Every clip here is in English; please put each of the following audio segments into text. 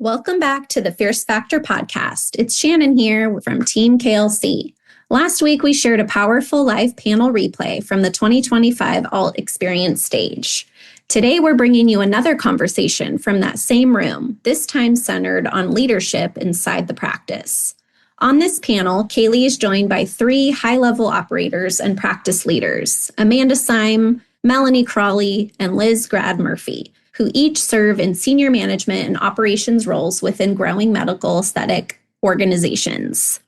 Welcome back to the Fierce Factor podcast. It's Shannon here from Team KLC. Last week, we shared a powerful live panel replay from the 2025 Alt Experience stage. Today, we're bringing you another conversation from that same room, this time centered on leadership inside the practice. On this panel, Kaylee is joined by three high-level operators and practice leaders, Amanda Siem, Melanie Crowley, and Liz Grad Murphy, who each serve in senior management and operations roles within growing medical aesthetic organizations.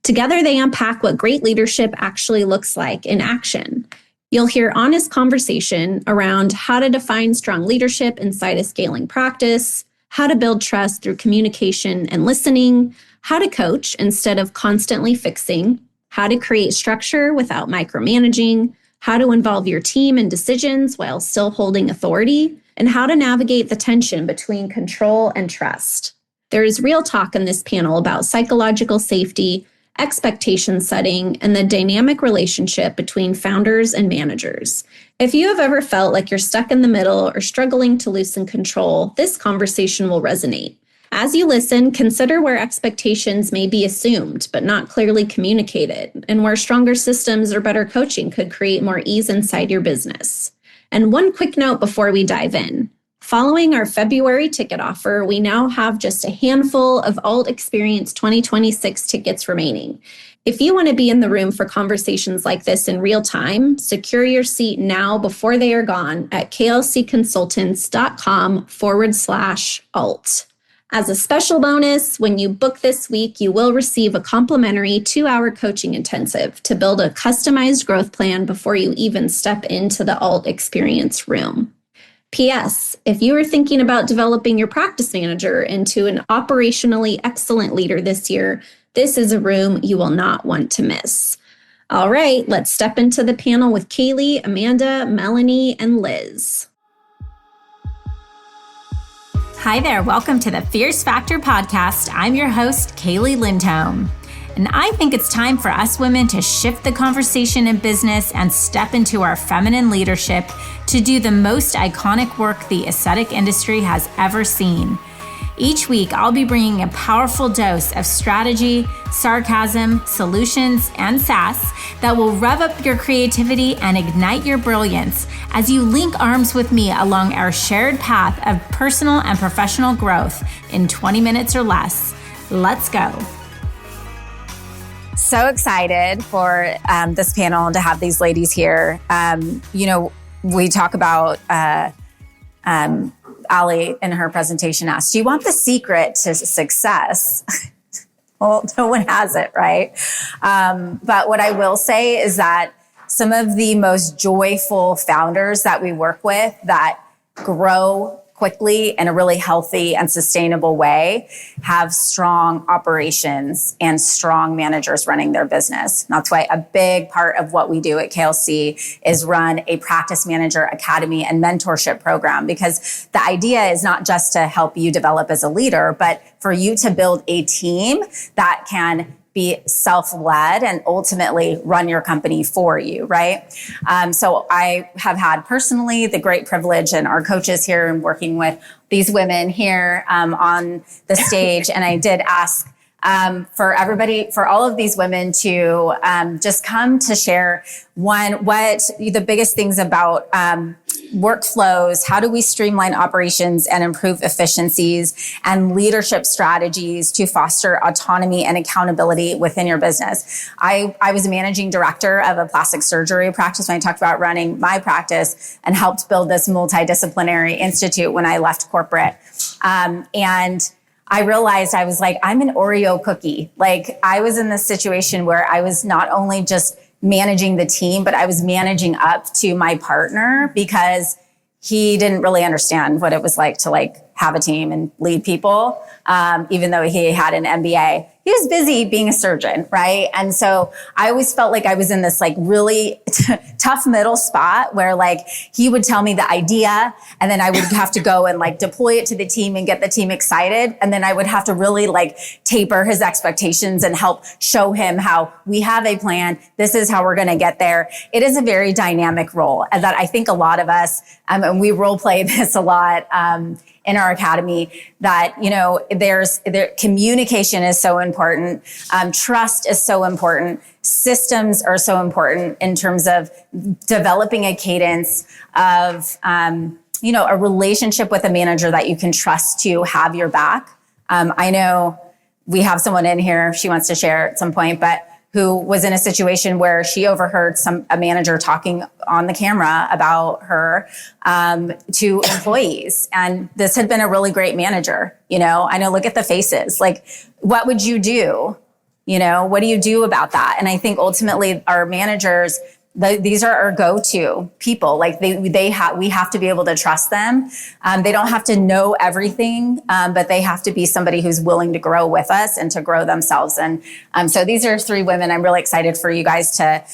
Together, they unpack what great leadership actually looks like in action. You'll hear honest conversation around how to define strong leadership inside a scaling practice, how to build trust through communication and listening, how to coach instead of constantly fixing, how to create structure without micromanaging, how to involve your team in decisions while still holding authority, and how to navigate the tension between control and trust. There is real talk in this panel about psychological safety, expectation setting, and the dynamic relationship between founders and managers. If you have ever felt like you're stuck in the middle or struggling to loosen control, this conversation will resonate. As you listen, consider where expectations may be assumed but not clearly communicated, and where stronger systems or better coaching could create more ease inside your business. And one quick note before we dive in. Following our February ticket offer, we now have just a handful of Alt Experience 2026 tickets remaining. If you want to be in the room for conversations like this in real time, secure your seat now before they are gone at klcconsultants.com/alt. As a special bonus, when you book this week, you will receive a complimentary 2-hour coaching intensive to build a customized growth plan before you even step into the Alt Experience room. P.S. If you are thinking about developing your practice manager into an operationally excellent leader this year, this is a room you will not want to miss. All right, let's step into the panel with Kaylee, Amanda, Melanie, and Liz. Hi there, welcome to the Fierce Factor podcast. I'm your host, Kaylee Lindholm. And I think it's time for us women to shift the conversation in business and step into our feminine leadership to do the most iconic work the aesthetic industry has ever seen. Each week, I'll be bringing a powerful dose of strategy, sarcasm, solutions, and sass that will rev up your creativity and ignite your brilliance as you link arms with me along our shared path of personal and professional growth in 20 minutes or less. Let's go. So excited for this panel and to have these ladies here. We talk about Ali in her presentation asked, do you want the secret to success? Well, no one has it, right? But what I will say is that some of the most joyful founders that we work with that grow quickly in a really healthy and sustainable way have strong operations and strong managers running their business. That's why a big part of what we do at KLC is run a practice manager academy and mentorship program, because the idea is not just to help you develop as a leader, but for you to build a team that can be self-led and ultimately run your company for you, right? So I have had personally the great privilege, and our coaches here and working with these women here on the stage. And I did ask for everybody, for all of these women to just come to share what the biggest things about workflows, how do we streamline operations and improve efficiencies, and leadership strategies to foster autonomy and accountability within your business. I was a managing director of a plastic surgery practice when I talked about running my practice, and helped build this multidisciplinary institute when I left corporate. And I realized I was like, I'm an Oreo cookie. Like, I was in this situation where I was not only just managing the team, but I was managing up to my partner, because he didn't really understand what it was like to have a team and lead people. Even though he had an MBA, he was busy being a surgeon, right? And so I always felt like I was in this really tough middle spot where he would tell me the idea, and then I would have to go and deploy it to the team and get the team excited. And then I would have to really taper his expectations and help show him how we have a plan. This is how we're going to get there. It is a very dynamic role, and that I think a lot of us, and we role play this a lot, in our academy that, communication is so important. Trust is so important. Systems are so important in terms of developing a cadence of, a relationship with a manager that you can trust to have your back. I know we have someone in here, she wants to share at some point, but who was in a situation where she overheard a manager talking on the camera about her to employees. And this had been a really great manager. I know, look at the faces. Like, what would you do? What do you do about that? And I think ultimately our managers, these are our go-to people. Like we have to be able to trust them. They don't have to know everything, but they have to be somebody who's willing to grow with us and to grow themselves. And so these are 3 women I'm really excited for you guys to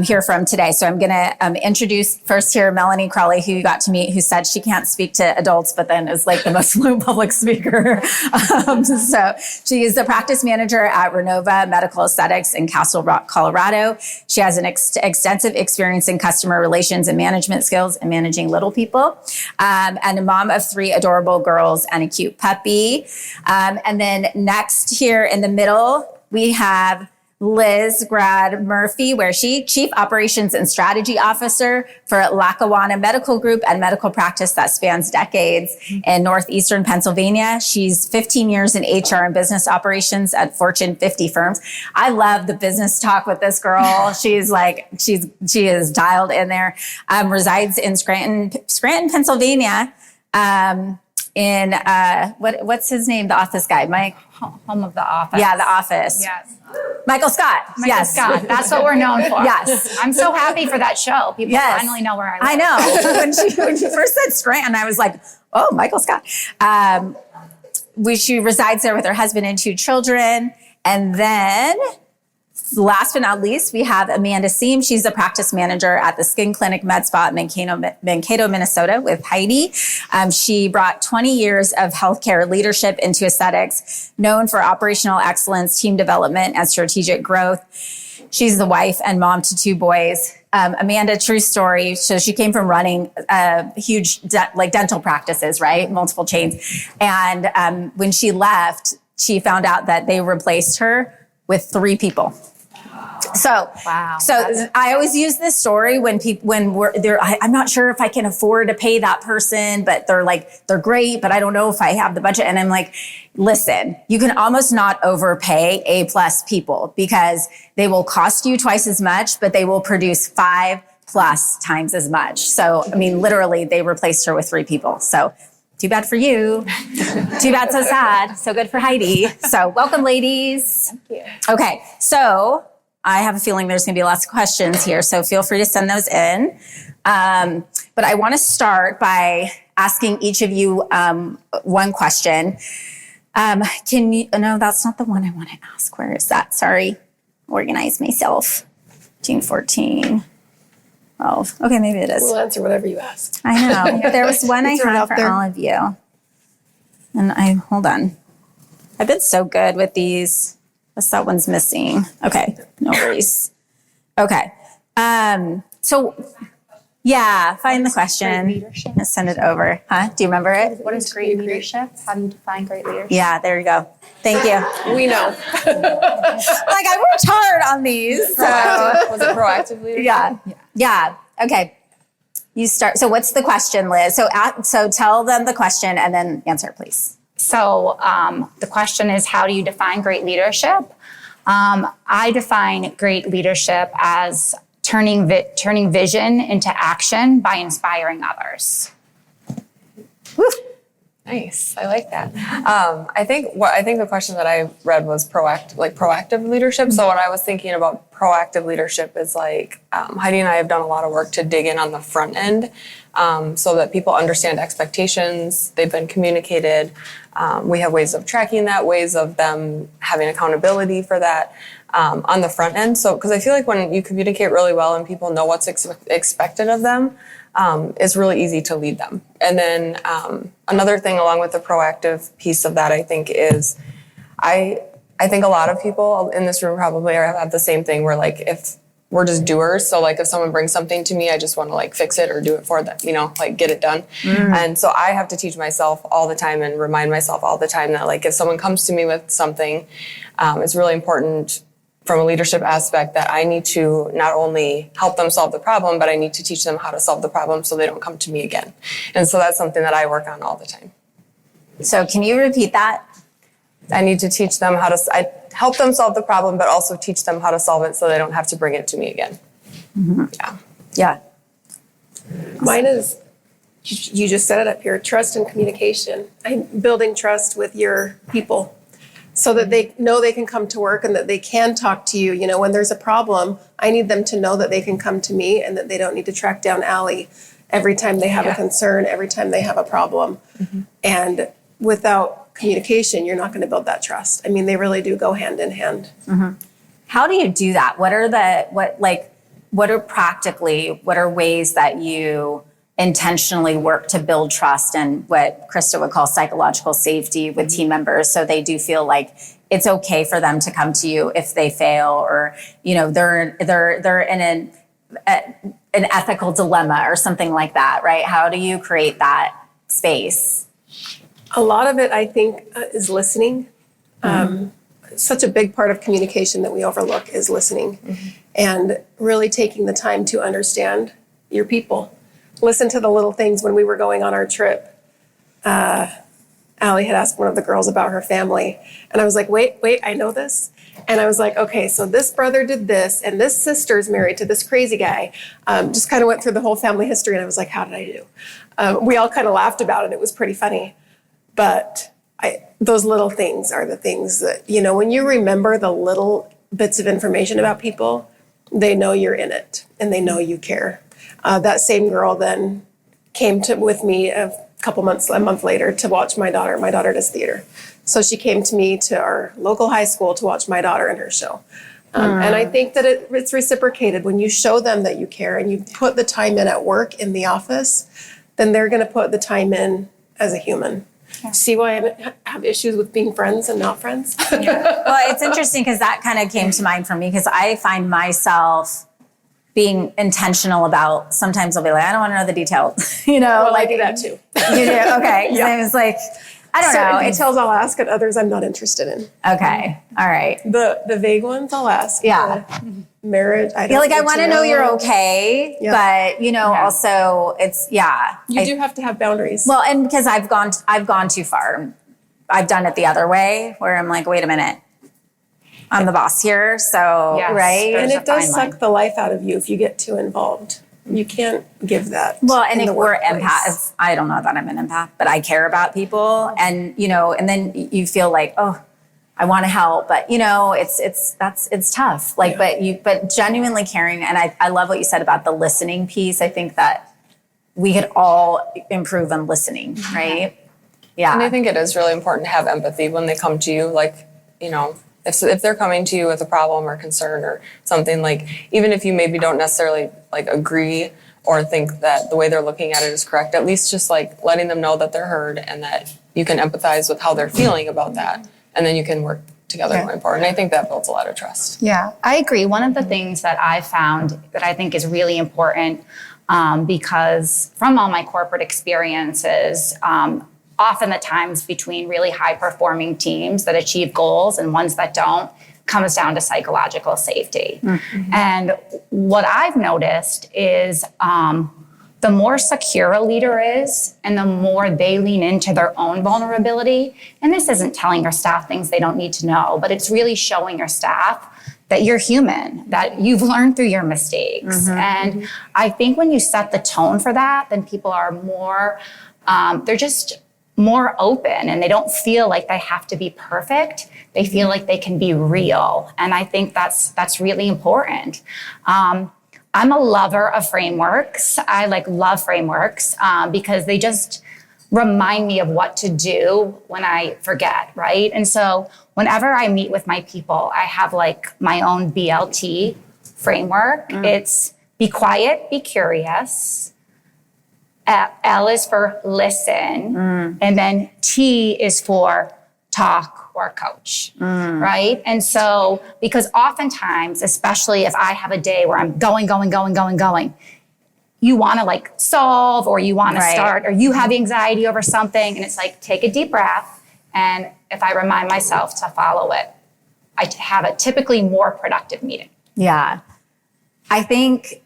hear from today. So I'm going to introduce first here Melanie Crowley, who you got to meet, who said she can't speak to adults, but then is like the most fluent public speaker. So she is the practice manager at Renova Medical Aesthetics in Castle Rock, Colorado. She has an extensive experience in customer relations and management skills and managing little people, and a mom of 3 adorable girls and a cute puppy. And then next here in the middle, we have Liz Grad Murphy, where she Chief Operations and Strategy Officer for Lackawanna Medical Group and medical practice that spans decades in northeastern Pennsylvania. She's 15 years in HR and business operations at Fortune 50 firms. I love the business talk with this girl. She is dialed in there. Resides in Scranton, Pennsylvania. What's his name? The office guy, Mike. Home of the Office. Yeah, The Office. Yes. Michael Scott. Michael Scott. That's what we're known for. Yes. I'm so happy for that show. People finally know where I live. I know. when she first said Scranton, I was like, oh, Michael Scott. She resides there with her husband and 2 children. And then last but not least, we have Amanda Siem. She's the practice manager at the Skin Clinic Med Spa at Mankato, Minnesota with Heidi. She brought 20 years of healthcare leadership into aesthetics, known for operational excellence, team development, and strategic growth. She's the wife and mom to 2 boys. Amanda, true story. So she came from running huge dental practices, right? Multiple chains. And when she left, she found out that they replaced her with 3 people. So, wow. So I always use this story when we're there. I'm not sure if I can afford to pay that person, but they're great, but I don't know if I have the budget. And I'm like, listen, you can almost not overpay A+ people because they will cost you twice as much, but they will produce 5+ times as much. So, I mean, literally they replaced her with 3 people. So too bad for you. Too bad, so sad. So good for Heidi. So welcome, ladies. Thank you. Okay, so I have a feeling there's going to be lots of questions here, so feel free to send those in. But I want to start by asking each of you one question. No, that's not the one I want to ask. Where is that? Sorry. Organize myself. June 14. Oh, okay, maybe it is. We'll answer whatever you ask. I know, but there was one I had for all of you. And hold on. I've been so good with these. That one's missing. Okay, no worries. Okay. So, yeah, find the question and send it over. Huh? Do you remember it? What is great leadership? How do you define great leadership? Yeah, there you go. Thank you. We know. I worked hard on these. So. Was it proactive leadership? Yeah. Okay. You start. So what's the question, Liz? So tell them the question and then answer, please. So the question is, how do you define great leadership? I define great leadership as turning vision into action by inspiring others. Woo. Nice. I like that. I think the question that I read was proactive leadership. So what I was thinking about proactive leadership is Heidi and I have done a lot of work to dig in on the front end so that people understand expectations. They've been communicated. We have ways of tracking that, ways of them having accountability for that on the front end. So, because I feel like when you communicate really well and people know what's expected of them, it's really easy to lead them. And then another thing along with the proactive piece of that, I think, is I think a lot of people in this room probably have the same thing where if we're just doers. So like if someone brings something to me, I just want to like fix it or do it for them, like get it done. And so I have to teach myself all the time and remind myself all the time that like if someone comes to me with something, it's really important from a leadership aspect that I need to not only help them solve the problem, but I need to teach them how to solve the problem so they don't come to me again. And so that's something that I work on all the time. So can you repeat that? I need to teach them I help them solve the problem, but also teach them how to solve it so they don't have to bring it to me again. Yeah. Mine is, you just set it up here, trust and communication. I'm building trust with your people so that they know they can come to work and that they can talk to you. When there's a problem, I need them to know that they can come to me and that they don't need to track down Allie every time they have a concern, every time they have a problem. And without communication, you're not going to build that trust. I mean, they really do go hand in hand. How do you do that? What are ways that you intentionally work to build trust and what Krista would call psychological safety with team members, so they do feel like it's okay for them to come to you if they fail, or they're in an ethical dilemma or something like that, right? How do you create that space? A lot of it, I think, is listening. Such a big part of communication that we overlook is listening, and really taking the time to understand your people. Listen to the little things. When we were going on our trip, Allie had asked one of the girls about her family, and I was like, wait, I know this. And I was like, okay, so this brother did this, and this sister's married to this crazy guy. Just kind of went through the whole family history, and I was like, how did I do? We all kind of laughed about it. It was pretty funny. But those little things are the things that, when you remember the little bits of information about people, they know you're in it and they know you care. That same girl then came with me a month later to watch my daughter. My daughter does theater. So she came to me to our local high school to watch my daughter in her show. And I think that it's reciprocated. When you show them that you care and you put the time in at work in the office, then they're going to put the time in as a human. Yeah. See why I have issues with being friends and not friends? Well, it's interesting because that kind of came to mind for me, because I find myself being intentional about, sometimes I'll be like, I don't want to know the details, Well, I do that too. You do? Okay. Yeah. It was like, I don't know. Details I'll ask, and others I'm not interested in. Okay. All right. The vague ones I'll ask. Yeah. Marriage, I feel like I want to know you're okay, but also it's You do have to have boundaries. Well, and because I've gone too far. I've done it the other way, where I'm like, wait a minute, I'm the boss here, so right, and it does suck the life out of you if you get too involved. You can't give that. Well, and if we're empaths, I don't know that I'm an empath, but I care about people, and and then you feel like, oh, I want to help, but it's tough. Like, but genuinely caring. And I love what you said about the listening piece. I think that we could all improve on listening, right? Yeah. And I think it is really important to have empathy when they come to you. Like, if they're coming to you with a problem or concern or something, like, even if you maybe don't necessarily like agree or think that the way they're looking at it is correct, at least just like letting them know that they're heard and that you can empathize with how they're feeling about that. And then you can work together going forward. And I think that builds a lot of trust. Yeah, I agree. One of the things that I found that I think is really important, because from all my corporate experiences, often the times between really high performing teams that achieve goals and ones that don't comes down to psychological safety. And what I've noticed is the more secure a leader is and the more they lean into their own vulnerability, and this isn't telling your staff things they don't need to know, but it's really showing your staff that you're human, that you've learned through your mistakes. And I think when you set the tone for that, then people are more, they're just more open, and they don't feel like they have to be perfect. They feel like they can be real. And I think that's really important. I'm a lover of frameworks. I love frameworks because they just remind me of what to do when I forget, right? And so whenever I meet with my people, I have my own BLT framework. It's be quiet, be curious. L is for listen. And then T is for talk, or coach, right? And so, because oftentimes, especially if I have a day where I'm going, you want to like solve, or you want to start, or you have anxiety over something. And it's like, take a deep breath. And if I remind myself to follow it, I have a typically more productive meeting. Yeah. I think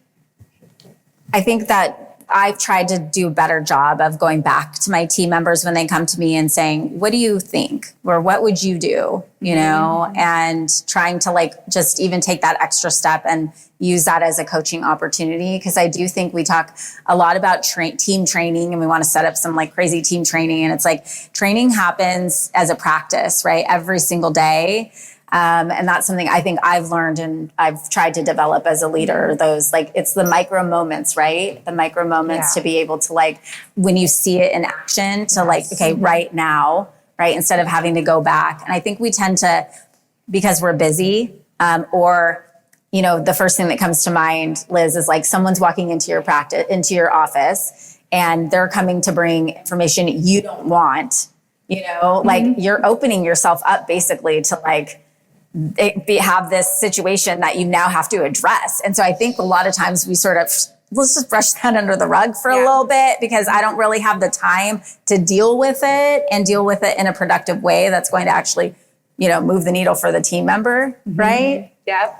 that I've tried to do a better job of going back to my team members when they come to me and saying, what do you think? Or what would you do? You know, and trying to like just even take that extra step and use that as a coaching opportunity. Because I do think we talk a lot about team training, and we want to set up some like crazy team training. And it's like training happens as a practice, right? Every single day. And that's something I think I've learned and I've tried to develop as a leader. Those like, it's the micro moments, right? The micro moments to be able to like, when you see it in action, to like, okay, right now, right? Instead of having to go back. And I think we tend to, because we're busy, or, you know, the first thing that comes to mind, Liz, is like someone's walking into your into your office, and they're coming to bring information you don't want, you know, like you're opening yourself up basically to like, have this situation that you now have to address. And so I think a lot of times we sort of, let's just brush that under the rug for a little bit, because I don't really have the time to deal with it and deal with it in a productive way that's going to actually, you know, move the needle for the team member, right? Yeah.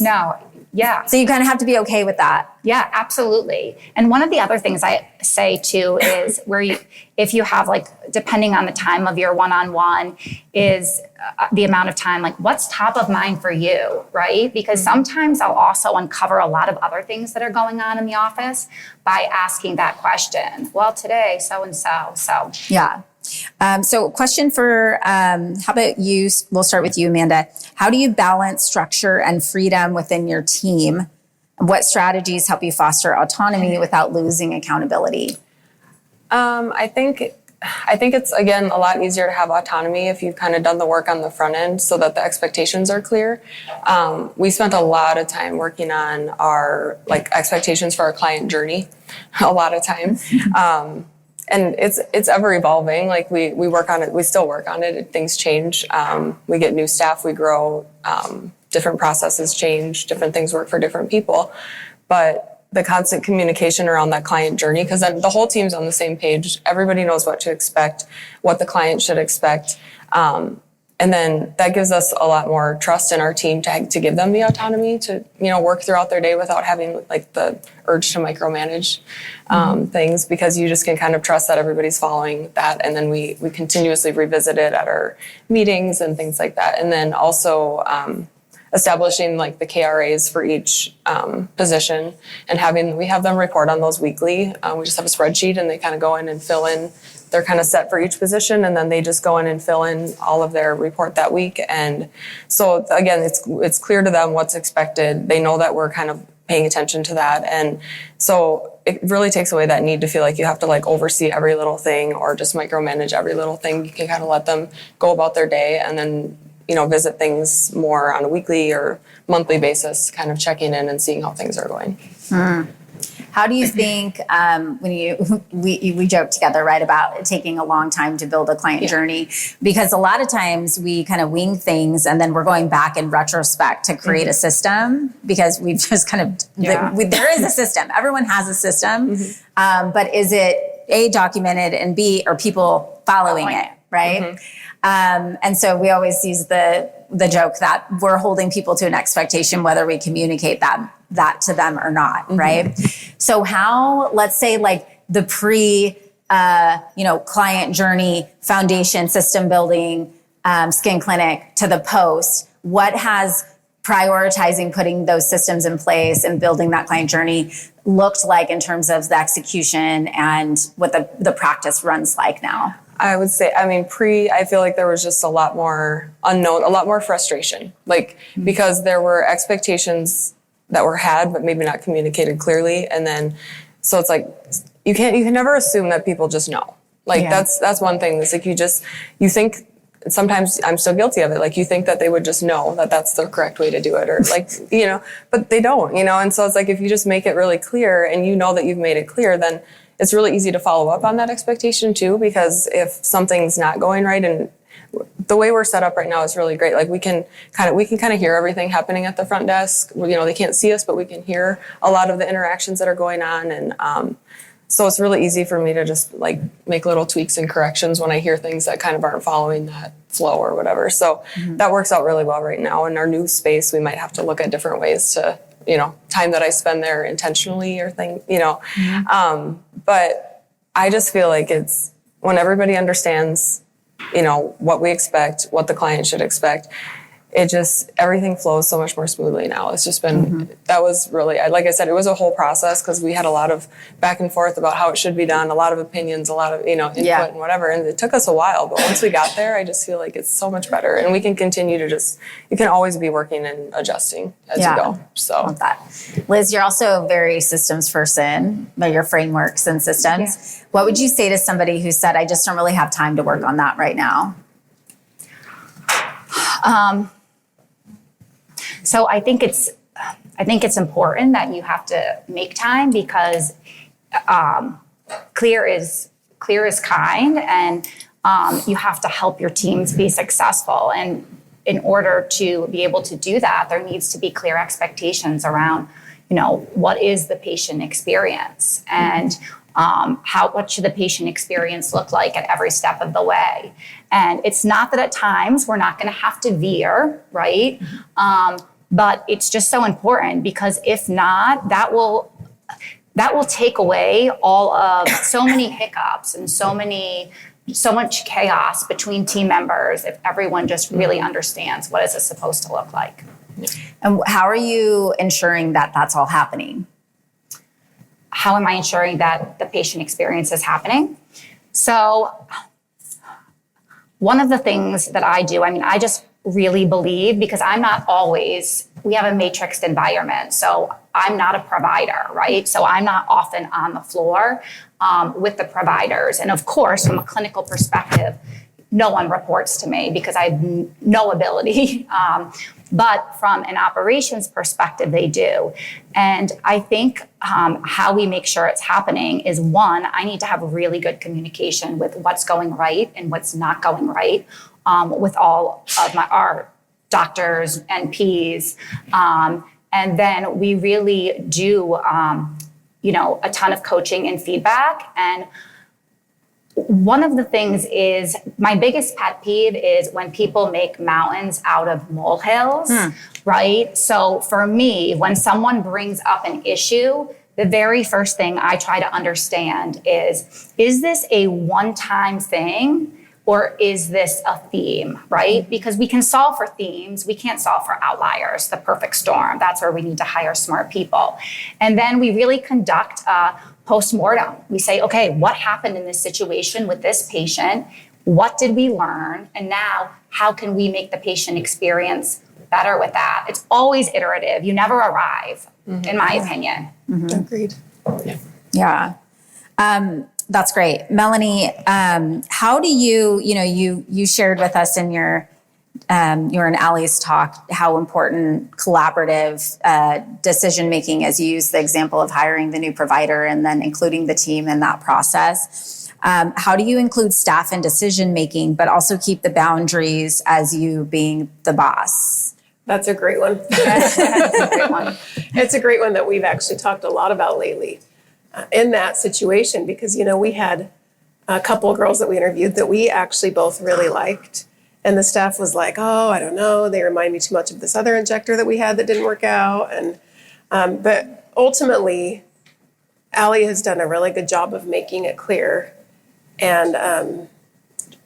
No. Yeah. So you kind of have to be okay with that. Yeah, absolutely. And one of the other things I say too is if you have like, depending on the time of your one-on-one, is the amount of time, like what's top of mind for you, right? Because sometimes I'll also uncover a lot of other things that are going on in the office by asking that question. Well, today, so-and-so, so. Yeah. So question for, how about you? We'll start with you, Amanda. How do you balance structure and freedom within your team? What strategies help you foster autonomy without losing accountability? I think it's, again, a lot easier to have autonomy if you've kind of done the work on the front end so that the expectations are clear. We spent a lot of time working on our like expectations for our client journey, a lot of time. And it's ever evolving. Like we work on it, we still work on it. Things change. We get new staff, we grow, different processes change, different things work for different people. But the constant communication around that client journey, because then the whole team's on the same page. Everybody knows what to expect, what the client should expect. And then that gives us a lot more trust in our team to give them the autonomy to, you know, work throughout their day without having like the urge to micromanage things, because you just can kind of trust that everybody's following that. And then we continuously revisit it at our meetings and things like that. And then also establishing like the KRAs for each position, and we have them report on those weekly. We just have a spreadsheet, and they kind of go in and fill in. They're kind of set for each position, and then they just go in and fill in all of their report that week. And so again, it's clear to them what's expected. They know that we're kind of paying attention to that. And so it really takes away that need to feel like you have to like oversee every little thing or just micromanage every little thing. You can kind of let them go about their day, and then, you know, visit things more on a weekly or monthly basis, kind of checking in and seeing how things are going. How do you think, when we joke together, right, about it taking a long time to build a client journey, because a lot of times we kind of wing things and then we're going back in retrospect to create a system, because we've just kind of, there is a system. Everyone has a system, but is it A, documented, and B, are people following it, right? And so we always use the joke that we're holding people to an expectation, whether we communicate that to them or not, right? So how, let's say like the client journey, foundation, system building, skin clinic to the post, what has prioritizing putting those systems in place and building that client journey looked like in terms of the execution and what the practice runs like now? I would say, I feel like there was just a lot more unknown, a lot more frustration, like, because there were expectations that were had, but maybe not communicated clearly. And then, so it's like, you can never assume that people just know. Like, that's one thing. It's like, you think, sometimes I'm still guilty of it. Like, you think that they would just know that that's the correct way to do it, or like, you know, but they don't, you know? And so it's like, if you just make it really clear and you know that you've made it clear, then it's really easy to follow up on that expectation too, because if something's not going right and the way we're set up right now is really great. Like we can kind of hear everything happening at the front desk. They can't see us, but we can hear a lot of the interactions that are going on. And so it's really easy for me to just like make little tweaks and corrections when I hear things that kind of aren't following that flow or whatever. So that works out really well right now. In our new space, we might have to look at different ways to, time that I spend there intentionally or but I just feel like it's when everybody understands what we expect, what the client should expect, everything flows so much more smoothly now. It's just been, that was really, like I said, it was a whole process because we had a lot of back and forth about how it should be done, a lot of opinions, a lot of, input and whatever. And it took us a while, but once we got there, I just feel like it's so much better. And we can continue to you can always be working and adjusting as you go. So love that. Liz, you're also very systems person, your frameworks and systems. Yeah. What would you say to somebody who said, I just don't really have time to work on that right now? So I think it's important that you have to make time because clear is kind, and you have to help your teams be successful. And in order to be able to do that, there needs to be clear expectations around, what is the patient experience and what should the patient experience look like at every step of the way. And it's not that at times we're not going to have to veer, right? But it's just so important because if not, that will take away all of so many hiccups and so much chaos between team members if everyone just really understands what is it supposed to look like. And how are you ensuring that that's all happening? How am I ensuring that the patient experience is happening? So one of the things that I do, I just really believe, because we have a matrixed environment. So I'm not a provider, right? So I'm not often on the floor with the providers. And of course, from a clinical perspective, no one reports to me because I have no ability. But from an operations perspective, they do. And I think how we make sure it's happening is, one, I need to have really good communication with what's going right and what's not going right with all of our doctors, NPs. And then we really do, a ton of coaching and feedback. And one of the things is, my biggest pet peeve is when people make mountains out of molehills, right? So for me, when someone brings up an issue, the very first thing I try to understand is this a one-time thing or is this a theme, right? Because we can solve for themes, we can't solve for outliers, the perfect storm. That's where we need to hire smart people. And then we really conduct a post-mortem. We say, okay, what happened in this situation with this patient? What did we learn? And now, how can we make the patient experience better with that? It's always iterative. You never arrive, in my opinion. Agreed. Yeah. That's great. Melanie, how do you shared with us in your and Allie's talk how important collaborative decision-making is. You use the example of hiring the new provider and then including the team in that process. How do you include staff in decision-making, but also keep the boundaries as you being the boss? That's a great one. That's a great one. It's a great one that we've actually talked a lot about lately in that situation, because, we had a couple of girls that we interviewed that we actually both really liked. And the staff was like, oh, I don't know. They remind me too much of this other injector that we had that didn't work out. And but ultimately, Allie has done a really good job of making it clear and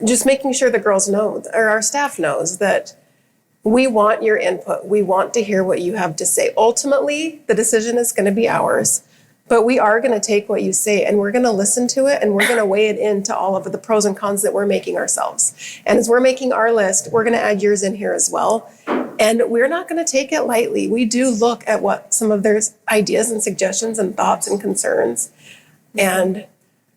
just making sure the girls know, or our staff knows, that we want your input. We want to hear what you have to say. Ultimately, the decision is going to be ours. But we are going to take what you say and we're going to listen to it and we're going to weigh it into all of the pros and cons that we're making ourselves. And as we're making our list, we're going to add yours in here as well. And we're not going to take it lightly. We do look at what some of their ideas and suggestions and thoughts and concerns. And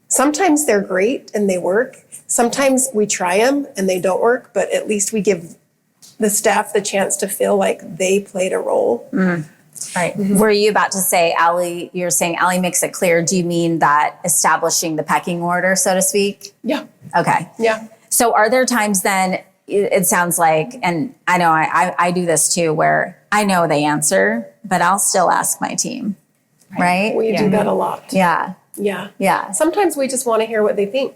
sometimes they're great and they work. Sometimes we try them and they don't work, but at least we give the staff the chance to feel like they played a role. Right. Mm-hmm. Were you about to say, Allie, you're saying Allie makes it clear. Do you mean that establishing the pecking order, so to speak? Yeah. Okay. Yeah. So are there times then, it sounds like, and I know I do this too, where I know the answer, but I'll still ask my team, right? We do that a lot. Yeah. Yeah. Sometimes we just want to hear what they think.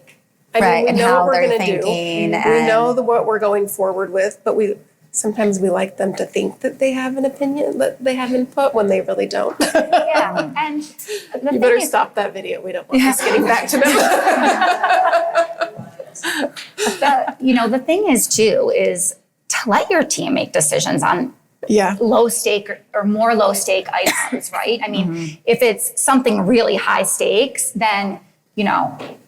I Right, mean, we and know how what we're they're going to do. thinking, We and- know what we're going forward with, but sometimes we like them to think that they have an opinion, that they have input when they really don't. Yeah, and You better stop that video. We don't want this getting back to them. the thing is too is to let your team make decisions on low stake or more low stake items, right? I mean, if it's something really high stakes, then you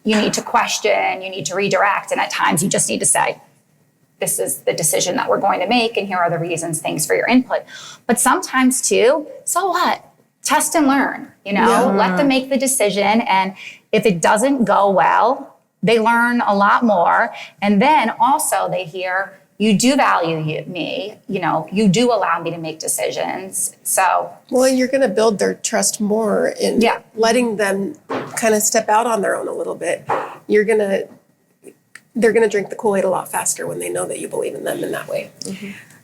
need to question, you need to redirect, and at times you just need to say, this is the decision that we're going to make, and here are the reasons. Thanks for your input. But sometimes too, so what? Test and learn, let them make the decision. And if it doesn't go well, they learn a lot more. And then also they hear, you do value me, you do allow me to make decisions. So. Well, you're going to build their trust more in letting them kind of step out on their own a little bit. They're going to drink the Kool-Aid a lot faster when they know that you believe in them in that way.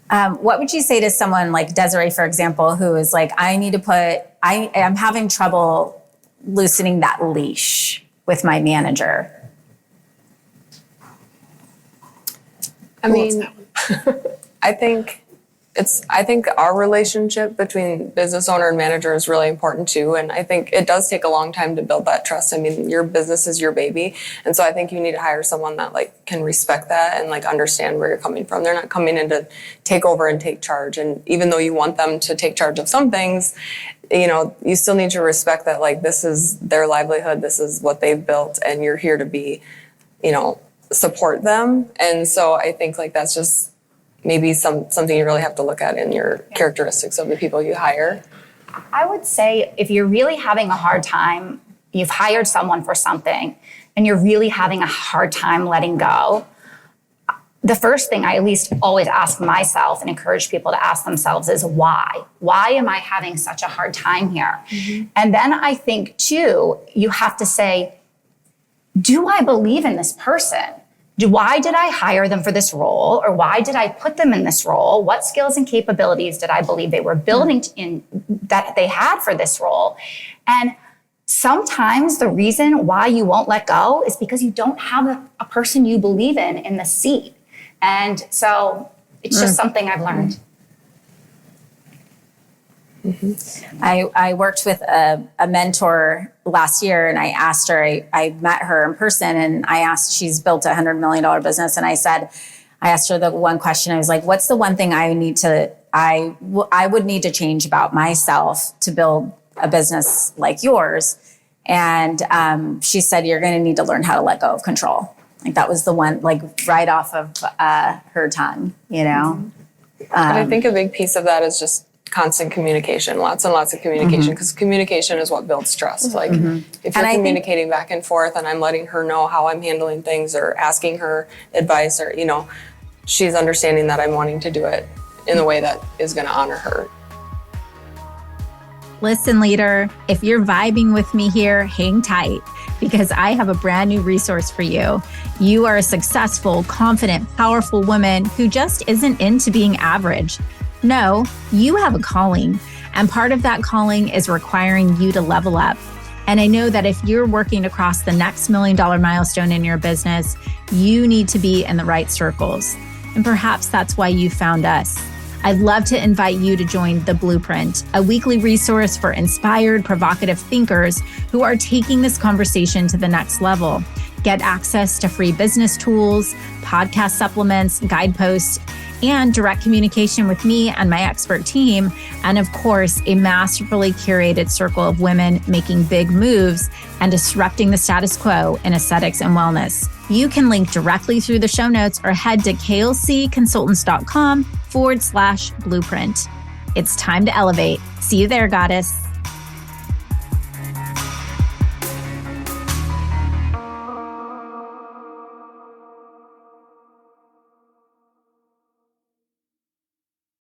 What would you say to someone like Desiree, for example, who is like, I'm having trouble loosening that leash with my manager? I mean, I think our relationship between business owner and manager is really important too. And I think it does take a long time to build that trust. I mean, your business is your baby. And so I think you need to hire someone that can respect that and understand where you're coming from. They're not coming in to take over and take charge. And even though you want them to take charge of some things, you still need to respect that, this is their livelihood. This is what they've built, and you're here to be, support them. And so I think that's just maybe something you really have to look at in your characteristics of the people you hire. I would say if you're really having a hard time, you've hired someone for something, and you're really having a hard time letting go, the first thing I at least always ask myself and encourage people to ask themselves is why? Why am I having such a hard time here? Mm-hmm. And then I think too, you have to say, do I believe in this person? Why did I hire them for this role? Or why did I put them in this role? What skills and capabilities did I believe they were building in that they had for this role? And sometimes the reason why you won't let go is because you don't have a person you believe in the seat. And so it's just something I've learned. Mm-hmm. I worked with a mentor last year, and I asked her, I met her in person, and I asked, she's built a $100 million business. And I asked her the one question, I was like, what's the one thing I would need to change about myself to build a business like yours? And she said, you're going to need to learn how to let go of control. That was the one, right off of her tongue, Mm-hmm. But I think a big piece of that is just constant communication, lots and lots of communication, because communication is what builds trust. If you're communicating back and forth, and I'm letting her know how I'm handling things or asking her advice, or, she's understanding that I'm wanting to do it in the way that is going to honor her. Listen, leader, if you're vibing with me here, hang tight, because I have a brand new resource for you. You are a successful, confident, powerful woman who just isn't into being average. No, you have a calling, and part of that calling is requiring you to level up. And I know that if you're working across the next $1 million milestone in your business, you need to be in the right circles. And perhaps that's why you found us. I'd love to invite you to join The Blueprint, a weekly resource for inspired, provocative thinkers who are taking this conversation to the next level. Get access to free business tools, podcast supplements, guideposts, and direct communication with me and my expert team. And of course, a masterfully curated circle of women making big moves and disrupting the status quo in aesthetics and wellness. You can link directly through the show notes or head to klcconsultants.com/blueprint. It's time to elevate. See you there, goddess.